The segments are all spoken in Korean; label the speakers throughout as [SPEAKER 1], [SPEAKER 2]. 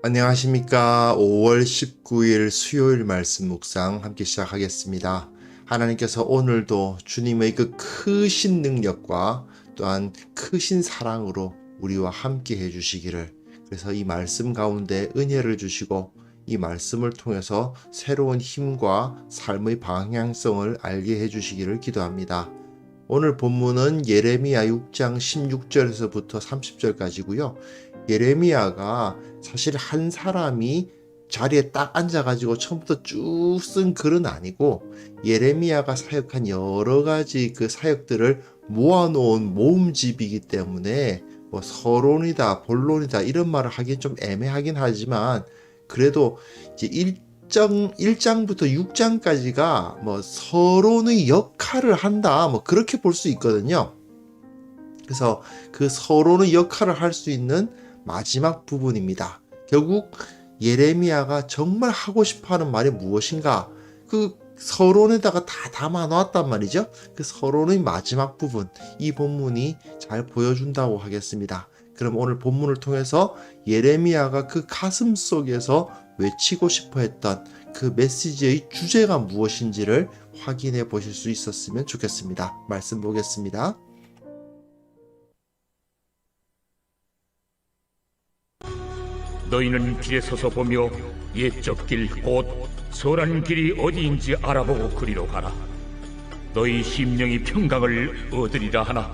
[SPEAKER 1] 안녕하십니까. 5월 19일 수요일 말씀 묵상 함께 시작하겠습니다. 하나님께서 오늘도 주님의 그 크신 능력과 또한 크신 사랑으로 우리와 함께 해주시기를, 그래서 이 말씀 가운데 은혜를 주시고 이 말씀을 통해서 새로운 힘과 삶의 방향성을 알게 해주시기를 기도합니다. 오늘 본문은 예레미야 6장 16절에서부터 30절까지고요. 예레미야가 사실 한 사람이 자리에 딱 앉아가지고 처음부터 쭉 쓴 글은 아니고, 예레미야가 사역한 여러 가지 그 사역들을 모아놓은 모음집이기 때문에 뭐 서론이다, 본론이다 이런 말을 하긴 좀 애매하긴 하지만, 그래도 이제 1장부터 6장까지가 뭐 서론의 역할을 한다, 뭐 그렇게 볼 수 있거든요. 그래서 그 서론의 역할을 할 수 있는 마지막 부분입니다. 결국 예레미야가 정말 하고 싶어하는 말이 무엇인가, 그 서론에다가 다 담아 놓았단 말이죠. 그 서론의 마지막 부분, 이 본문이 잘 보여준다고 하겠습니다. 그럼 오늘 본문을 통해서 예레미야가 그 가슴 속에서 외치고 싶어 했던 그 메시지의 주제가 무엇인지를 확인해 보실 수 있었으면 좋겠습니다. 말씀 보겠습니다.
[SPEAKER 2] 너희는 길에 서서 보며 옛적 길 곧 선한 길이 어디인지 알아보고 그리로 가라. 너희 심령이 평강을 얻으리라 하나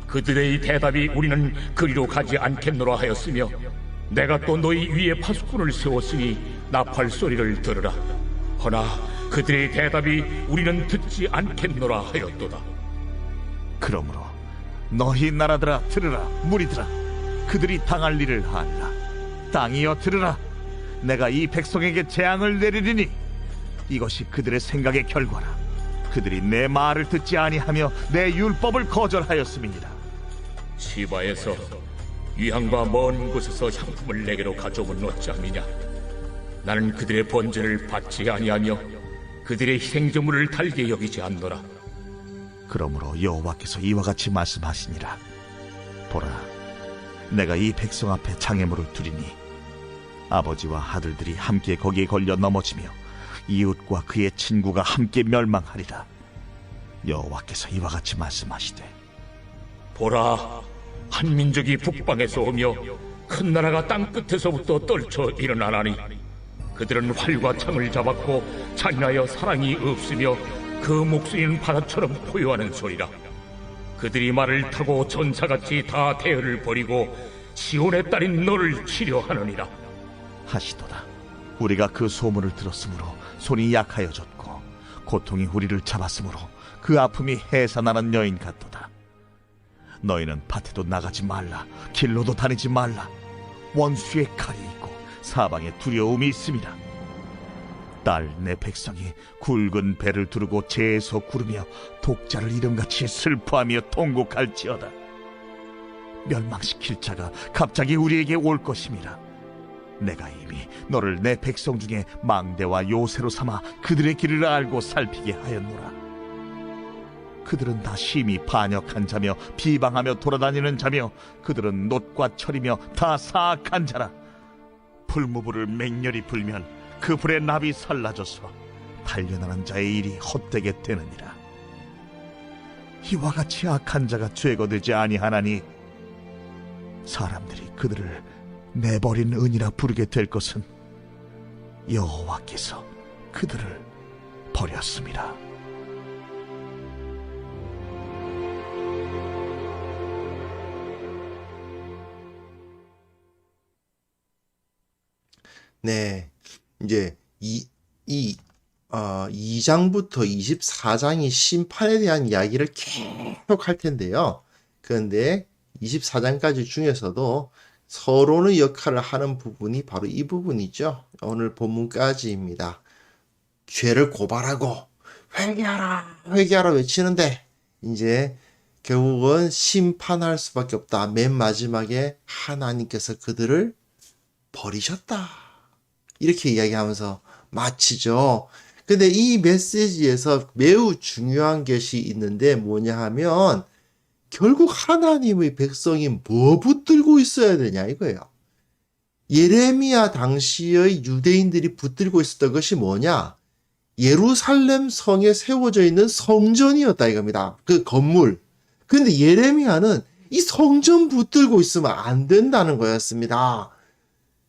[SPEAKER 2] 그들의 대답이 우리는 그리로 가지 않겠노라 하였으며, 내가 또 너희 위에 파수꾼을 세웠으니 나팔 소리를 들으라. 허나 그들의 대답이 우리는 듣지 않겠노라 하였도다.
[SPEAKER 3] 그러므로 너희 나라들아 들으라. 무리들아 그들이 당할 일을 하리라. 땅이여 들으라. 내가 이 백성에게 재앙을 내리리니 이것이 그들의 생각의 결과라. 그들이 내 말을 듣지 아니하며 내 율법을 거절하였음이니라.
[SPEAKER 2] 시바에서 위향과 먼 곳에서 향품을 내게로 가져온 어찌함이냐. 나는 그들의 번제를 받지 아니하며 그들의 희생제물을 달게 여기지 않노라.
[SPEAKER 3] 그러므로 여호와께서 이와 같이 말씀하시니라. 보라, 내가 이 백성 앞에 장애물을 두리니 아버지와 아들들이 함께 거기에 걸려 넘어지며 이웃과 그의 친구가 함께 멸망하리라. 여호와께서 이와 같이 말씀하시되,
[SPEAKER 2] 보라, 한 민족이 북방에서 오며 큰 나라가 땅 끝에서부터 떨쳐 일어나나니 그들은 활과 창을 잡았고 잔인하여 사랑이 없으며 그 목소리는 바다처럼 포효하는 소리라. 그들이 말을 타고 전사같이 다 대열을 벌이고 시온의 딸인 너를 치려하느니라
[SPEAKER 3] 하시도다. 우리가 그 소문을 들었으므로 손이 약하여졌고 고통이 우리를 잡았으므로 그 아픔이 해산하는 여인 같도다. 너희는 밭에도 나가지 말라. 길로도 다니지 말라. 원수의 칼이 있고 사방에 두려움이 있음이라. 딸 내 백성이 굵은 배를 두르고 재에서 구르며 독자를 이름같이 슬퍼하며 통곡할지어다. 멸망시킬 자가 갑자기 우리에게 올 것임이라. 내가 이미 너를 내 백성 중에 망대와 요새로 삼아 그들의 길을 알고 살피게 하였노라. 그들은 다 심히 반역한 자며 비방하며 돌아다니는 자며 그들은 놋과 철이며 다 사악한 자라. 불무불을 맹렬히 불면 그 불의 납이 살라져서 단련하는 자의 일이 헛되게 되느니라. 이와 같이 악한 자가 죄거되지 아니하나니 사람들이 그들을 내버린 은이라 부르게 될 것은 여호와께서 그들을 버렸습니다.
[SPEAKER 1] 네, 이제 2장부터 24장이 심판에 대한 이야기를 계속 할 텐데요. 그런데 24장까지 중에서도 서론의 역할을 하는 부분이 바로 이 부분이죠. 오늘 본문까지입니다. 죄를 고발하고 회개하라, 회개하라 외치는데 이제 결국은 심판할 수밖에 없다. 맨 마지막에 하나님께서 그들을 버리셨다, 이렇게 이야기하면서 마치죠. 근데 이 메시지에서 매우 중요한 것이 있는데 뭐냐 하면, 결국 하나님의 백성이 뭐 붙들고 있어야 되냐 이거예요. 예레미야 당시의 유대인들이 붙들고 있었던 것이 뭐냐? 예루살렘 성에 세워져 있는 성전이었다 이겁니다. 그 건물. 근데 예레미야는 이 성전 붙들고 있으면 안 된다는 거였습니다.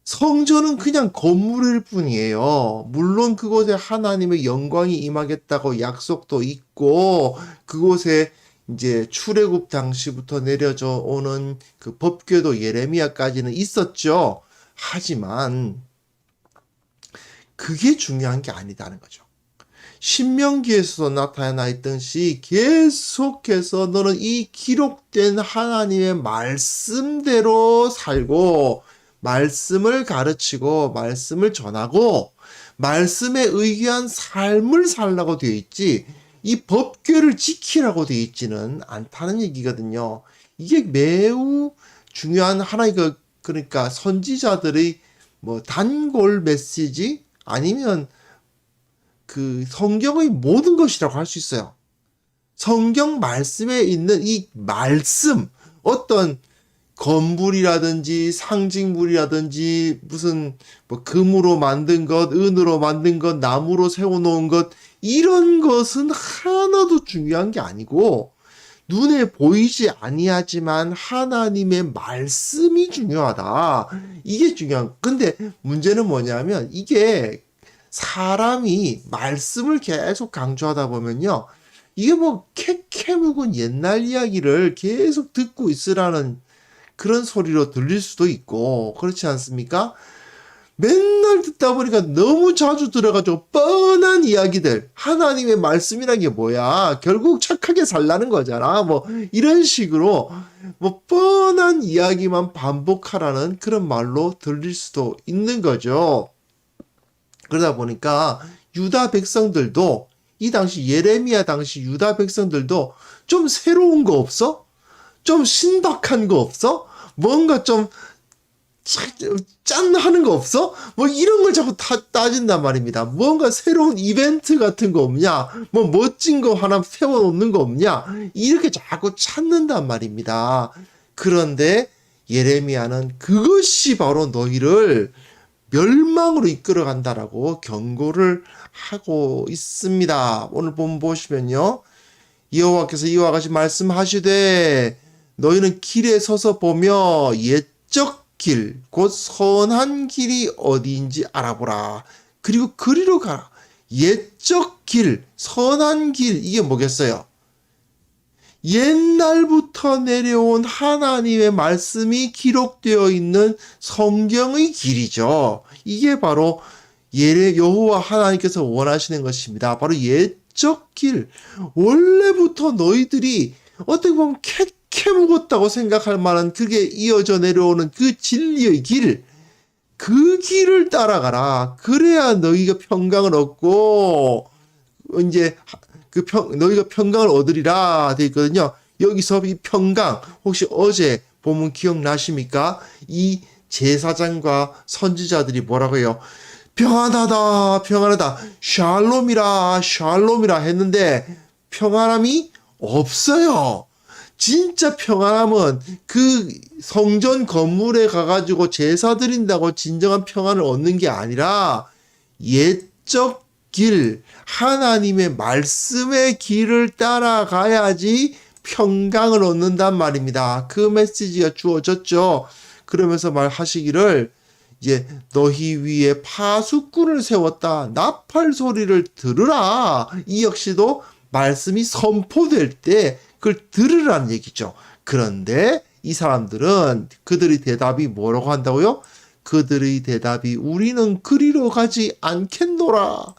[SPEAKER 1] 성전은 그냥 건물일 뿐이에요. 물론 그곳에 하나님의 영광이 임하겠다고 약속도 있고, 그곳에 이제 출애굽 당시부터 내려져 오는 그 법궤도 예레미야까지는 있었죠. 하지만 그게 중요한 게 아니다는 거죠. 신명기에서도 나타나 있듯이 계속해서 너는 이 기록된 하나님의 말씀대로 살고, 말씀을 가르치고 말씀을 전하고 말씀에 의기한 삶을 살라고 되어 있지, 이 법궤를 지키라고 되어 있지는 않다는 얘기거든요. 이게 매우 중요한 하나의 그러니까 선지자들의 뭐 단골 메시지 아니면 그 성경의 모든 것이라고 할 수 있어요. 성경 말씀에 있는 이 말씀, 어떤 건물이라든지 상징물이라든지 무슨 뭐 금으로 만든 것, 은으로 만든 것, 나무로 세워놓은 것, 이런 것은 하나도 중요한 게 아니고 눈에 보이지 아니하지만 하나님의 말씀이 중요하다. 이게 중요한. 근데 문제는 뭐냐면 이게 사람이 말씀을 계속 강조하다 보면요, 이게 뭐 캐캐묵은 옛날 이야기를 계속 듣고 있으라는 그런 소리로 들릴 수도 있고, 그렇지 않습니까? 맨날 듣다 보니까 너무 자주 들어가지고 뻔한 이야기들, 하나님의 말씀이란 게 뭐야? 결국 착하게 살라는 거잖아. 뭐 이런 식으로 뭐 뻔한 이야기만 반복하라는 그런 말로 들릴 수도 있는 거죠. 그러다 보니까 유다 백성들도, 이 당시 예레미야 당시 유다 백성들도 좀 새로운 거 없어? 좀 신박한 거 없어? 뭔가 좀 짠하는 거 없어? 뭐 이런 걸 자꾸 따진단 말입니다. 뭔가 새로운 이벤트 같은 거 없냐? 뭐 멋진 거 하나 세워놓는 거 없냐? 이렇게 자꾸 찾는단 말입니다. 그런데 예레미야는 그것이 바로 너희를 멸망으로 이끌어 간다라고 경고를 하고 있습니다. 오늘 본문 보시면요, 여호와께서 이와 같이 말씀하시되 너희는 길에 서서 보며 옛적 길, 곧 선한 길이 어디인지 알아보라. 그리고 그리로 가라. 옛적 길, 선한 길, 이게 뭐겠어요? 옛날부터 내려온 하나님의 말씀이 기록되어 있는 성경의 길이죠. 이게 바로 여호와 하나님께서 원하시는 것입니다. 바로 옛적 길. 원래부터 너희들이 어떻게 보면 캐묻었다고 생각할 만한 그게 이어져 내려오는 그 진리의 길, 그 길을 따라가라. 그래야 너희가 평강을 얻고 이제 너희가 평강을 얻으리라 되어 있거든요. 여기서 이 평강, 혹시 어제 보면 기억나십니까? 이 제사장과 선지자들이 뭐라고 해요? 평안하다, 평안하다, 샬롬이라, 샬롬이라 했는데 평안함이 없어요. 진짜 평안함은 그 성전 건물에 가가지고 제사 드린다고 진정한 평안을 얻는 게 아니라 옛적 길, 하나님의 말씀의 길을 따라가야지 평강을 얻는단 말입니다. 그 메시지가 주어졌죠. 그러면서 말하시기를, 이제 너희 위에 파수꾼을 세웠다. 나팔 소리를 들으라. 이 역시도 말씀이 선포될 때 그걸 들으라는 얘기죠. 그런데 이 사람들은, 그들의 대답이 뭐라고 한다고요? 그들의 대답이 우리는 그리로 가지 않겠노라.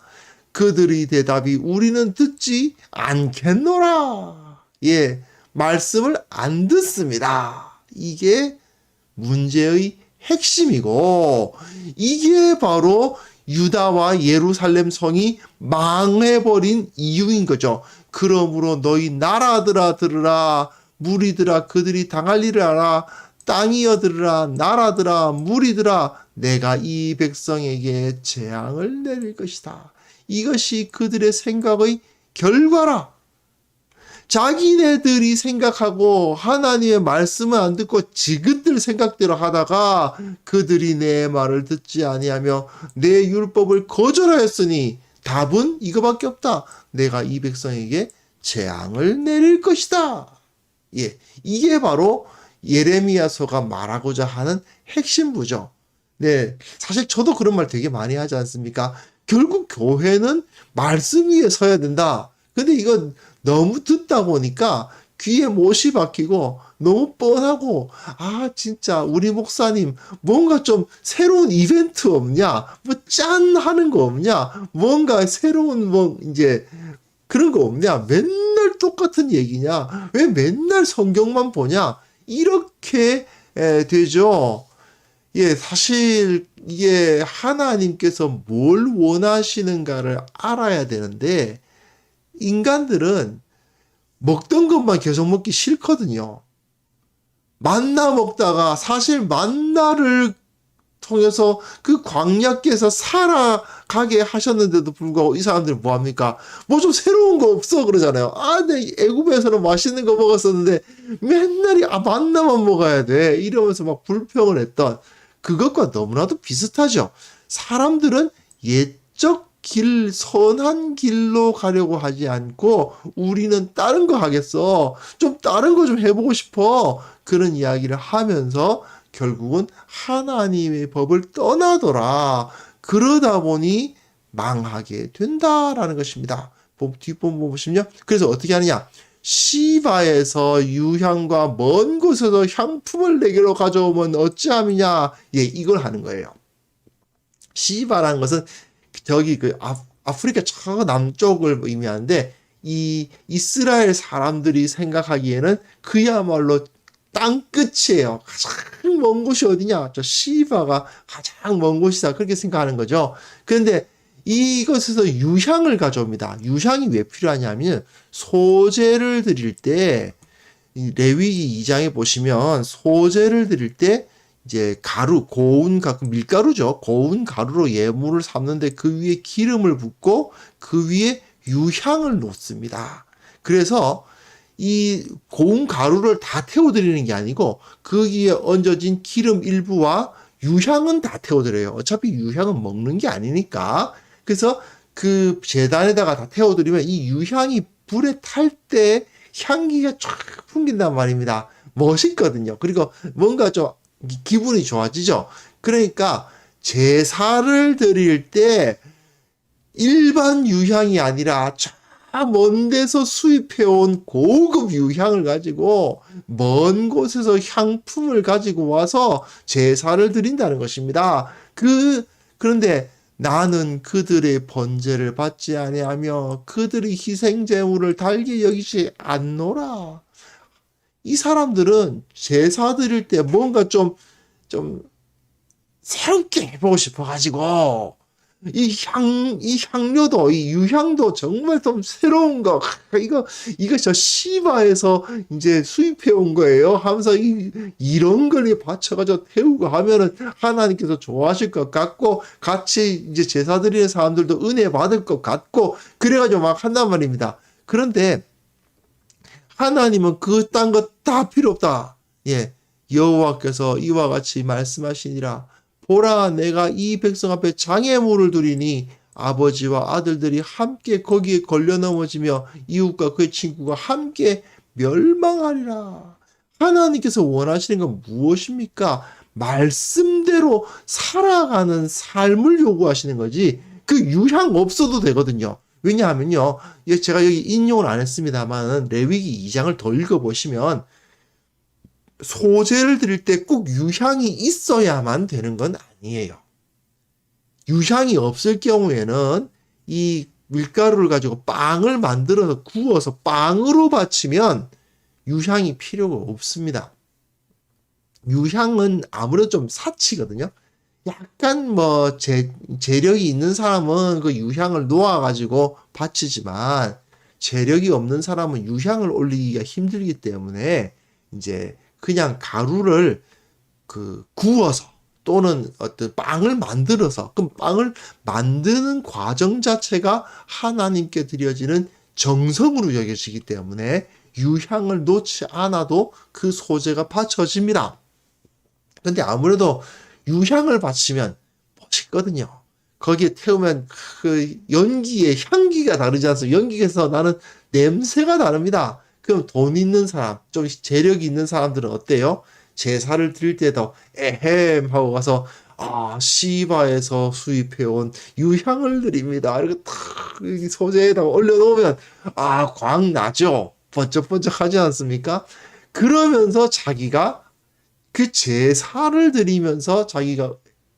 [SPEAKER 1] 그들의 대답이 우리는 듣지 않겠노라. 예, 말씀을 안 듣습니다. 이게 문제의 핵심이고, 이게 바로 유다와 예루살렘 성이 망해버린 이유인 거죠. 그러므로 너희 나라들아 들으라. 무리들아 그들이 당할 일을 알아. 땅이여 들으라. 나라들아 무리들아 내가 이 백성에게 재앙을 내릴 것이다. 이것이 그들의 생각의 결과라. 자기네들이 생각하고 하나님의 말씀을 안 듣고 지그들 생각대로 하다가 그들이 내 말을 듣지 아니하며 내 율법을 거절하였으니 답은 이거밖에 없다. 내가 이 백성에게 재앙을 내릴 것이다. 예, 이게 바로 예레미야서가 말하고자 하는 핵심부죠. 네, 사실 저도 그런 말 되게 많이 하지 않습니까? 결국 교회는 말씀 위에 서야 된다. 근데 이건 너무 듣다 보니까 귀에 못이 박히고 너무 뻔하고, 아 진짜 우리 목사님 뭔가 좀 새로운 이벤트 없냐, 뭐 짠 하는 거 없냐, 뭔가 새로운 뭐 이제 그런 거 없냐, 맨날 똑같은 얘기냐, 왜 맨날 성경만 보냐, 이렇게 되죠. 예, 사실 이게 하나님께서 뭘 원하시는가를 알아야 되는데, 인간들은 먹던 것만 계속 먹기 싫거든요. 만나 먹다가 사실 만나를 통해서 그 광야께서 살아가게 하셨는데도 불구하고 이 사람들은 뭐합니까? 뭐 좀 새로운 거 없어 그러잖아요. 아, 내 애굽에서는 맛있는 거 먹었었는데 맨날이 만나만 먹어야 돼 이러면서 막 불평을 했던 그것과 너무나도 비슷하죠. 사람들은 옛적 길, 선한 길로 가려고 하지 않고 우리는 다른 거 하겠어. 좀 다른 거 좀 해보고 싶어. 그런 이야기를 하면서 결국은 하나님의 법을 떠나더라. 그러다 보니 망하게 된다라는 것입니다. 뒷부분 보시면요. 그래서 어떻게 하느냐. 시바에서 유향과 먼 곳에서 향품을 내게로 가져오면 어찌함이냐. 예, 이걸 하는 거예요. 시바라는 것은 저기 그 아프리카 저 남쪽을 의미하는데 이 이스라엘 사람들이 생각하기에는 그야말로 땅 끝이에요. 가장 먼 곳이 어디냐? 저 시바가 가장 먼 곳이다. 그렇게 생각하는 거죠. 그런데 이것에서 유향을 가져옵니다. 유향이 왜 필요하냐면 소제를 드릴 때 레위기 2장에 보시면 소제를 드릴 때 이제 가루, 고운 밀가루죠. 고운 가루로 예물을 삶는데 그 위에 기름을 붓고 그 위에 유향을 놓습니다. 그래서 이 고운 가루를 다 태워드리는 게 아니고 거기에 얹어진 기름 일부와 유향은 다 태워드려요. 어차피 유향은 먹는 게 아니니까. 그래서 그 제단에다가 다 태워드리면 이 유향이 불에 탈 때 향기가 쫙 풍긴단 말입니다. 멋있거든요. 그리고 뭔가 좀 기분이 좋아지죠. 그러니까 제사를 드릴 때 일반 유향이 아니라 저 먼 데서 수입해온 고급 유향을 가지고 먼 곳에서 향품을 가지고 와서 제사를 드린다는 것입니다. 그런데 나는 그들의 번제를 받지 아니하며 그들의 희생 제물을 달게 여기지 않노라. 이 사람들은 제사 드릴 때 뭔가 좀 새롭게 해보고 싶어가지고, 이 향료도, 이 유향도 정말 좀 새로운 거, 이거 저 시바에서 이제 수입해온 거예요 하면서 이런 걸 받쳐가지고 태우고 하면은 하나님께서 좋아하실 것 같고, 같이 이제 제사 드리는 사람들도 은혜 받을 것 같고, 그래가지고 막 한단 말입니다. 그런데, 하나님은 그 딴 것 다 필요 없다. 예. 여호와께서 이와 같이 말씀하시니라. 보라, 내가 이 백성 앞에 장애물을 두리니 아버지와 아들들이 함께 거기에 걸려 넘어지며 이웃과 그의 친구가 함께 멸망하리라. 하나님께서 원하시는 건 무엇입니까? 말씀대로 살아가는 삶을 요구하시는 거지. 그 유향 없어도 되거든요. 왜냐하면요, 제가 여기 인용을 안 했습니다만 레위기 2장을 더 읽어보시면 소제를 드릴 때 꼭 유향이 있어야만 되는 건 아니에요. 유향이 없을 경우에는 이 밀가루를 가지고 빵을 만들어서 구워서 빵으로 바치면 유향이 필요가 없습니다. 유향은 아무래도 좀 사치거든요. 약간 뭐 재력이 있는 사람은 그 유향을 놓아가지고 바치지만 재력이 없는 사람은 유향을 올리기가 힘들기 때문에 이제 그냥 가루를 구워서 또는 어떤 빵을 만들어서, 그럼 빵을 만드는 과정 자체가 하나님께 드려지는 정성으로 여겨지기 때문에 유향을 놓지 않아도 그 소재가 받쳐집니다. 근데 아무래도 유향을 받치면 멋있거든요. 거기에 태우면 그 연기의 향기가 다르지 않습니까? 연기에서 나는 냄새가 다릅니다. 그럼 돈 있는 사람, 좀 재력이 있는 사람들은 어때요? 제사를 드릴 때도 에헴 하고 가서 시바에서 수입해온 유향을 드립니다. 이렇게 탁 소재에다 올려놓으면 광 나죠. 번쩍번쩍 하지 않습니까? 그러면서 자기가 그 제사를 드리면서 자기가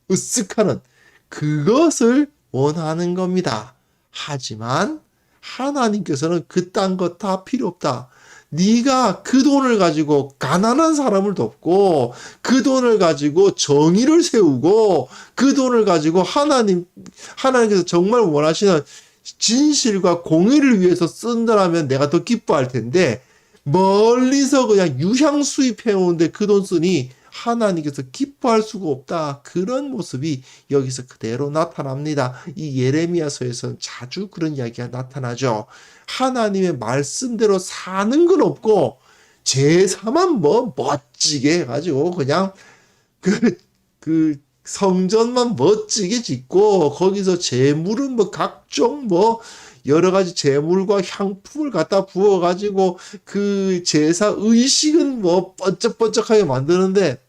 [SPEAKER 1] 으쓱하는 그것을 원하는 겁니다. 하지만 하나님께서는 그딴 것 다 필요 없다. 네가 그 돈을 가지고 가난한 사람을 돕고 그 돈을 가지고 정의를 세우고 그 돈을 가지고 하나님께서 정말 원하시는 진실과 공의를 위해서 쓴다라면 내가 더 기뻐할 텐데 멀리서 그냥 유향 수입해 오는데 그 돈 쓰니 하나님께서 기뻐할 수가 없다. 그런 모습이 여기서 그대로 나타납니다. 이 예레미야서에서는 자주 그런 이야기가 나타나죠. 하나님의 말씀대로 사는 건 없고 제사만 멋지게 해가지고 그냥 그 성전만 멋지게 짓고 거기서 제물은 각종 여러 가지 제물과 향품을 갖다 부어가지고 그 제사 의식은 번쩍번쩍하게 만드는데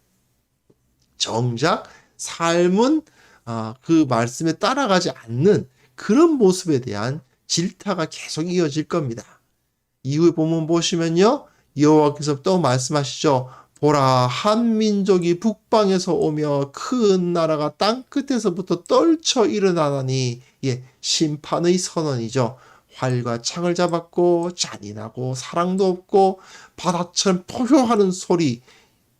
[SPEAKER 1] 정작 삶은 그 말씀에 따라가지 않는 그런 모습에 대한 질타가 계속 이어질 겁니다. 이후에 본문 보시면요. 여호와께서 또 말씀하시죠. 보라, 한 민족이 북방에서 오며 큰 나라가 땅끝에서부터 떨쳐 일어나나니, 심판의 선언이죠. 활과 창을 잡았고 잔인하고 사랑도 없고 바다처럼 포효하는 소리.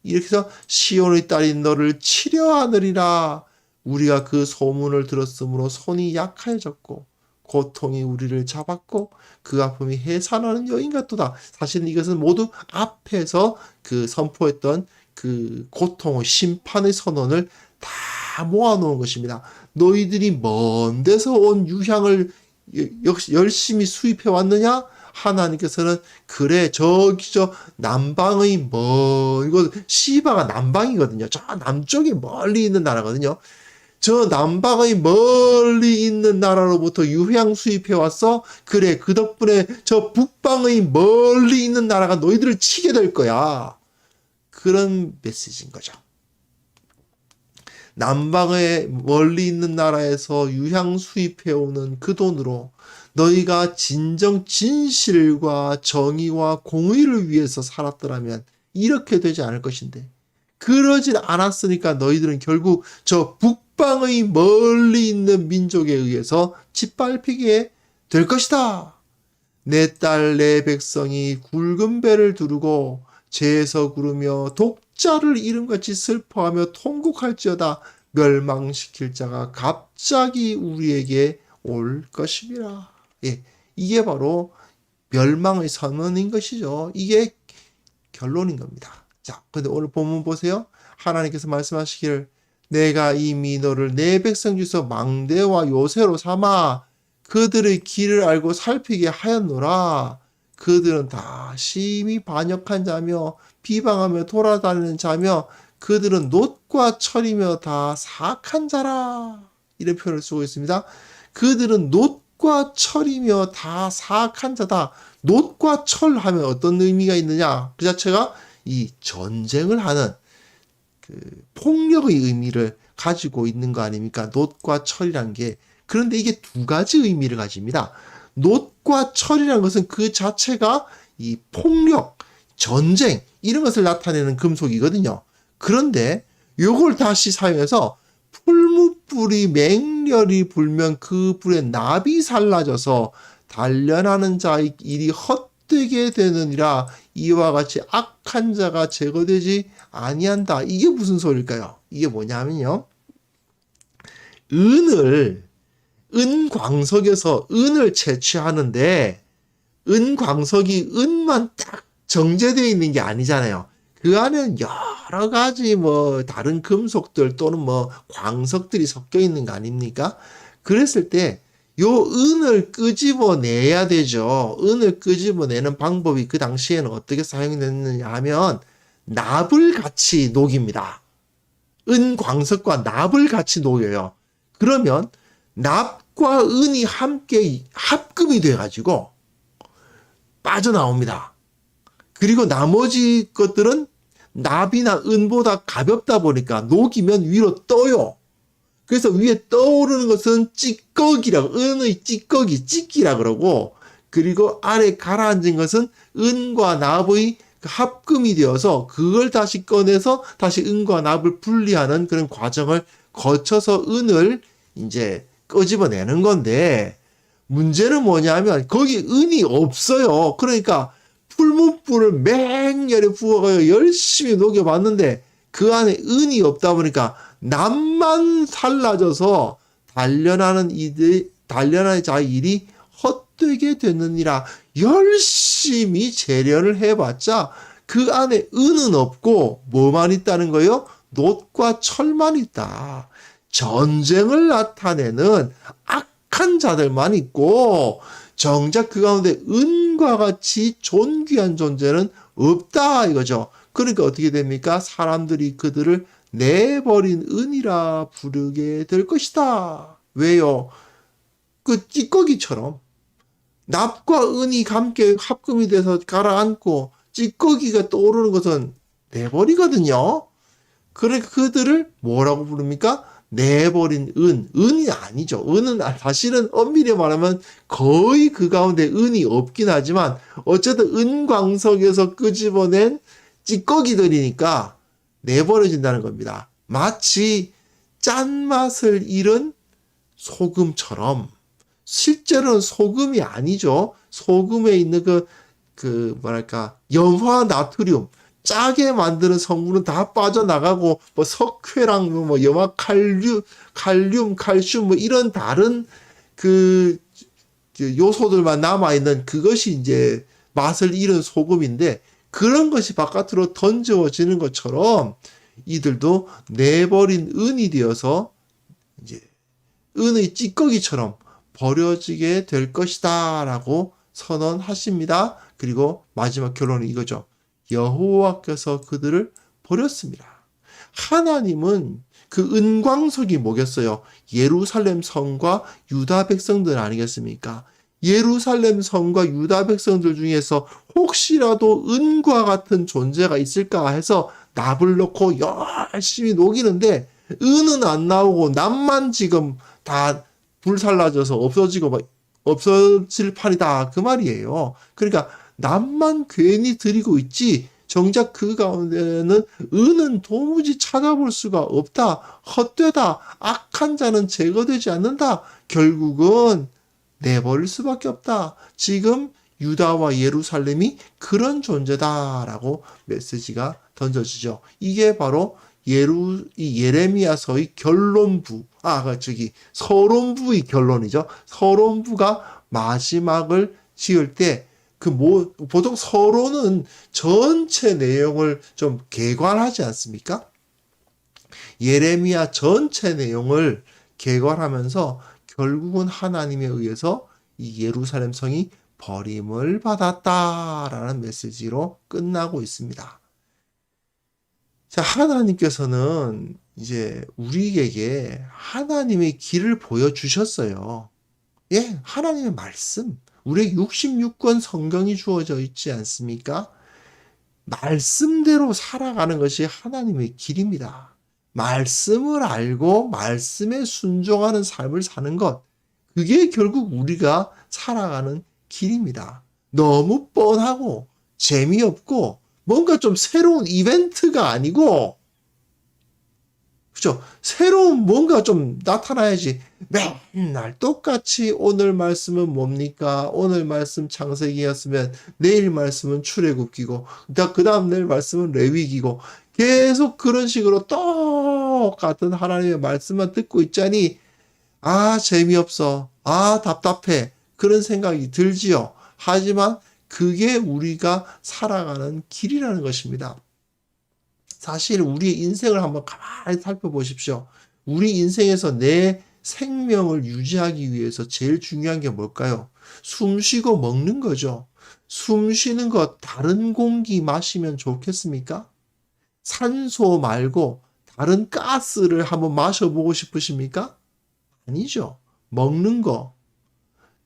[SPEAKER 1] 이렇게 해서 시온의 딸이 너를 치려 하느리라. 우리가 그 소문을 들었으므로 손이 약해졌고 고통이 우리를 잡았고 그 아픔이 해산하는 여인 같도다. 사실은 이것은 모두 앞에서 그 선포했던 그 고통의 심판의 선언을 다 모아놓은 것입니다. 너희들이 먼 데서 온 유향을 역시 열심히 수입해 왔느냐? 하나님께서는 그래 저기 저 남방의 이거 시바가 남방이거든요. 저 남쪽에 멀리 있는 나라거든요. 저 남방의 멀리 있는 나라로부터 유향 수입해 왔어. 그래 그 덕분에 저 북방의 멀리 있는 나라가 너희들을 치게 될 거야. 그런 메시지인 거죠. 남방의 멀리 있는 나라에서 유향 수입해 오는 그 돈으로 너희가 진정 진실과 정의와 공의를 위해서 살았더라면 이렇게 되지 않을 것인데 그러질 않았으니까 너희들은 결국 저 북방의 멀리 있는 민족에 의해서 짓밟히게 될 것이다. 내 딸 내 백성이 굵은 배를 두르고 재에서 구르며 독자를 이름같이 슬퍼하며 통곡할지어다. 멸망시킬 자가 갑자기 우리에게 올 것임이라. 이게 바로 멸망의 선언인 것이죠. 이게 결론인 겁니다. 자, 근데 오늘 본문 보세요. 하나님께서 말씀하시기를 내가 이미 너를 내 백성 중에서 망대와 요새로 삼아 그들의 길을 알고 살피게 하였노라. 그들은 다 심히 반역한 자며 비방하며 돌아다니는 자며 그들은 놋과 철이며 다 사악한 자라. 이런 표현을 쓰고 있습니다. 그들은 놋과 철이며 다 사악한 자다. 놋과 철 하면 어떤 의미가 있느냐? 그 자체가 이 전쟁을 하는 그 폭력의 의미를 가지고 있는 거 아닙니까? 놋과 철이란 게. 그런데 이게 두 가지 의미를 가집니다. 놋과 철이라는 것은 그 자체가 이 폭력, 전쟁 이런 것을 나타내는 금속이거든요. 그런데 요걸 다시 사용해서 풀무불이 맹렬히 불면 그 불에 납이 살라져서 단련하는 자의 일이 헛되게 되느니라. 이와 같이 악한 자가 제거되지 아니한다. 이게 무슨 소리일까요? 이게 뭐냐면요. 은광석에서 은을 채취하는데 은광석이 은만 딱 정제되어 있는 게 아니잖아요. 그 안에는 여러 가지 다른 금속들 또는 광석들이 섞여 있는 거 아닙니까? 그랬을 때 요 은을 끄집어내야 되죠. 은을 끄집어내는 방법이 그 당시에는 어떻게 사용됐느냐 하면 납을 같이 녹입니다. 은광석과 납을 같이 녹여요. 그러면 납과 은이 함께 합금이 돼가지고 빠져나옵니다. 그리고 나머지 것들은 납이나 은보다 가볍다 보니까 녹이면 위로 떠요. 그래서 위에 떠오르는 것은 찌꺼기라고, 은의 찌꺼기, 찌끼라 그러고, 그리고 아래 가라앉은 것은 은과 납의 합금이 되어서 그걸 다시 꺼내서 다시 은과 납을 분리하는 그런 과정을 거쳐서 은을 이제 끄집어내는 건데, 문제는 뭐냐면 거기 은이 없어요. 그러니까 풀무불을 맹렬히 부어서 열심히 녹여봤는데 그 안에 은이 없다 보니까 납만 살라져서 단련하는 자의 일이 헛되게 됐느니라. 열심히 재련을 해봤자 그 안에 은은 없고 뭐만 있다는 거예요? 놋과 철만 있다. 전쟁을 나타내는 악한 자들만 있고 정작 그 가운데 은과 같이 존귀한 존재는 없다 이거죠. 그러니까 어떻게 됩니까? 사람들이 그들을 내버린 은이라 부르게 될 것이다. 왜요? 그 찌꺼기처럼 납과 은이 함께 합금이 돼서 가라앉고 찌꺼기가 떠오르는 것은 내버리거든요. 그러니까 그들을 뭐라고 부릅니까? 내버린 은. 은이 아니죠. 은은 사실은 엄밀히 말하면 거의 그 가운데 은이 없긴 하지만 어쨌든 은광석에서 끄집어낸 찌꺼기들이니까 내버려진다는 겁니다. 마치 짠맛을 잃은 소금처럼 실제로는 소금이 아니죠. 소금에 있는 염화 나트륨 짜게 만드는 성분은 다 빠져나가고 뭐 석회랑 뭐 염화 칼륨, 칼슘 뭐 이런 다른 그 요소들만 남아 있는 그것이 이제 맛을 잃은 소금인데 그런 것이 바깥으로 던져지는 것처럼 이들도 내버린 은이 되어서 이제 은의 찌꺼기처럼 버려지게 될 것이다라고 선언하십니다. 그리고 마지막 결론은 이거죠. 여호와께서 그들을 버렸습니다. 하나님은 그 은광석이 뭐겠어요? 예루살렘 성과 유다 백성들 아니겠습니까? 예루살렘 성과 유다 백성들 중에서 혹시라도 은과 같은 존재가 있을까 해서 납을 넣고 열심히 녹이는데 은은 안 나오고 납만 지금 다 불살라져서 없어질 판이다 그 말이에요. 그러니까 납만 괜히 들이고 있지 정작 그 가운데는 은은 도무지 찾아볼 수가 없다. 헛되다. 악한 자는 제거되지 않는다. 결국은 내버릴 수밖에 없다. 지금 유다와 예루살렘이 그런 존재다라고 메시지가 던져지죠. 이게 바로 예레미야서의 서론부의 결론이죠. 서론부가 마지막을 지을 때 보통 서론은 전체 내용을 좀 개괄하지 않습니까? 예레미야 전체 내용을 개괄하면서 결국은 하나님에 의해서 이 예루살렘 성이 버림을 받았다라는 메시지로 끝나고 있습니다. 자, 하나님께서는 이제 우리에게 하나님의 길을 보여주셨어요. 예, 하나님의 말씀. 우리에게 66권 성경이 주어져 있지 않습니까? 말씀대로 살아가는 것이 하나님의 길입니다. 말씀을 알고 말씀에 순종하는 삶을 사는 것. 그게 결국 우리가 살아가는 길입니다. 너무 뻔하고 재미없고 뭔가 좀 새로운 이벤트가 아니고 그죠? 새로운 뭔가 좀 나타나야지. 맨날 똑같이 오늘 말씀은 뭡니까? 오늘 말씀 창세기였으면 내일 말씀은 출애굽기고 그 다음 내일 말씀은 레위기고 계속 그런 식으로 똑같은 하나님의 말씀만 듣고 있자니 아 재미없어. 아 답답해. 그런 생각이 들지요. 하지만 그게 우리가 살아가는 길이라는 것입니다. 사실 우리의 인생을 한번 가만히 살펴보십시오. 우리 인생에서 내 생명을 유지하기 위해서 제일 중요한 게 뭘까요? 숨 쉬고 먹는 거죠. 숨 쉬는 거 다른 공기 마시면 좋겠습니까? 산소 말고 다른 가스를 한번 마셔보고 싶으십니까? 아니죠. 먹는 거.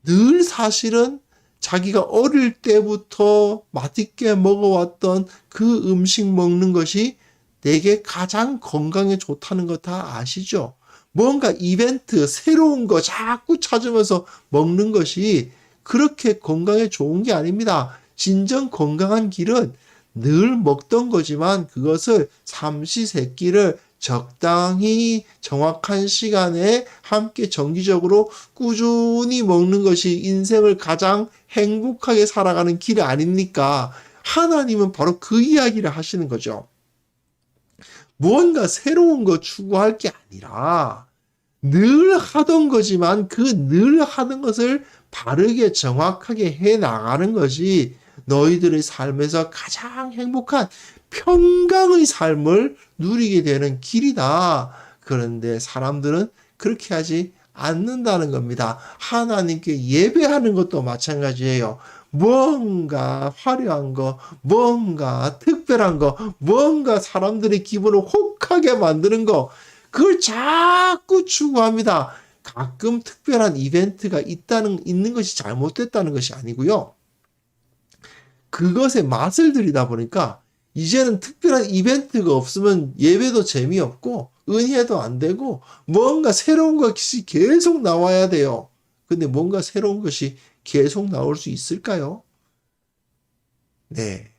[SPEAKER 1] 늘 사실은 자기가 어릴 때부터 맛있게 먹어왔던 그 음식 먹는 것이 내게 가장 건강에 좋다는 거 다 아시죠? 뭔가 이벤트, 새로운 거 자꾸 찾으면서 먹는 것이 그렇게 건강에 좋은 게 아닙니다. 진정 건강한 길은 늘 먹던 거지만 그것을 삼시세끼를 적당히 정확한 시간에 함께 정기적으로 꾸준히 먹는 것이 인생을 가장 행복하게 살아가는 길 아닙니까? 하나님은 바로 그 이야기를 하시는 거죠. 무언가 새로운 거 추구할 게 아니라 늘 하던 거지만 그 늘 하던 것을 바르게 정확하게 해 나가는 것이 너희들의 삶에서 가장 행복한 평강의 삶을 누리게 되는 길이다. 그런데 사람들은 그렇게 하지 않는다는 겁니다. 하나님께 예배하는 것도 마찬가지예요. 뭔가 화려한 거, 뭔가 특별한 거, 뭔가 사람들의 기분을 혹하게 만드는 거, 그걸 자꾸 추구합니다. 가끔 특별한 이벤트가 있는 것이 잘못됐다는 것이 아니고요. 그것에 맛을 들이다 보니까 이제는 특별한 이벤트가 없으면 예배도 재미없고 은혜도 안 되고 뭔가 새로운 것이 계속 나와야 돼요. 근데 뭔가 새로운 것이 계속 나올 수 있을까요? 네.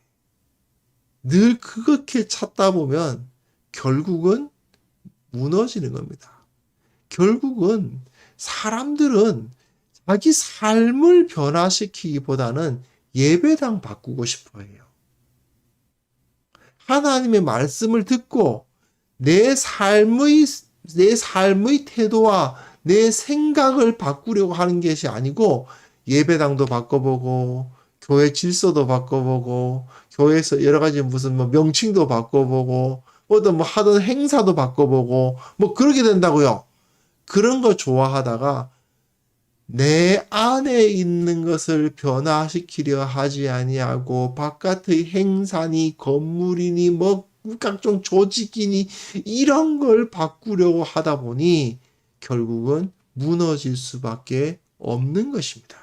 [SPEAKER 1] 늘 그렇게 찾다 보면 결국은 무너지는 겁니다. 결국은 사람들은 자기 삶을 변화시키기보다는 예배당 바꾸고 싶어 해요. 하나님의 말씀을 듣고 내 삶의 태도와 내 생각을 바꾸려고 하는 것이 아니고 예배당도 바꿔보고 교회 질서도 바꿔보고 교회에서 여러 가지 무슨 명칭도 바꿔보고 어떤 하던 행사도 바꿔보고 그러게 된다고요. 그런 거 좋아하다가 내 안에 있는 것을 변화시키려 하지 아니하고 바깥의 행사니 건물이니 각종 조직이니 이런 걸 바꾸려고 하다 보니 결국은 무너질 수밖에 없는 것입니다.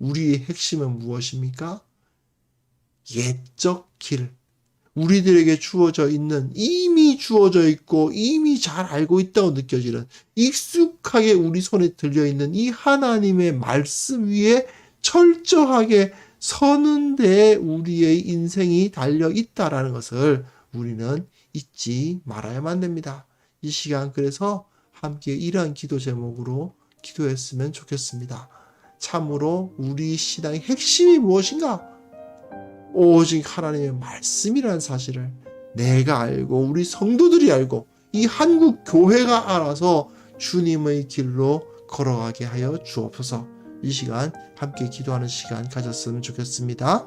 [SPEAKER 1] 우리의 핵심은 무엇입니까? 옛적 길. 우리들에게 이미 주어져 있고 이미 잘 알고 있다고 느껴지는 익숙하게 우리 손에 들려있는 이 하나님의 말씀 위에 철저하게 서는 데 우리의 인생이 달려 있다라는 것을 우리는 잊지 말아야만 됩니다. 이 시간 그래서 함께 이러한 기도 제목으로 기도했으면 좋겠습니다. 참으로 우리 신앙의 핵심이 무엇인가? 오직 하나님의 말씀이라는 사실을 내가 알고 우리 성도들이 알고 이 한국 교회가 알아서 주님의 길로 걸어가게 하여 주옵소서. 이 시간 함께 기도하는 시간 가졌으면 좋겠습니다.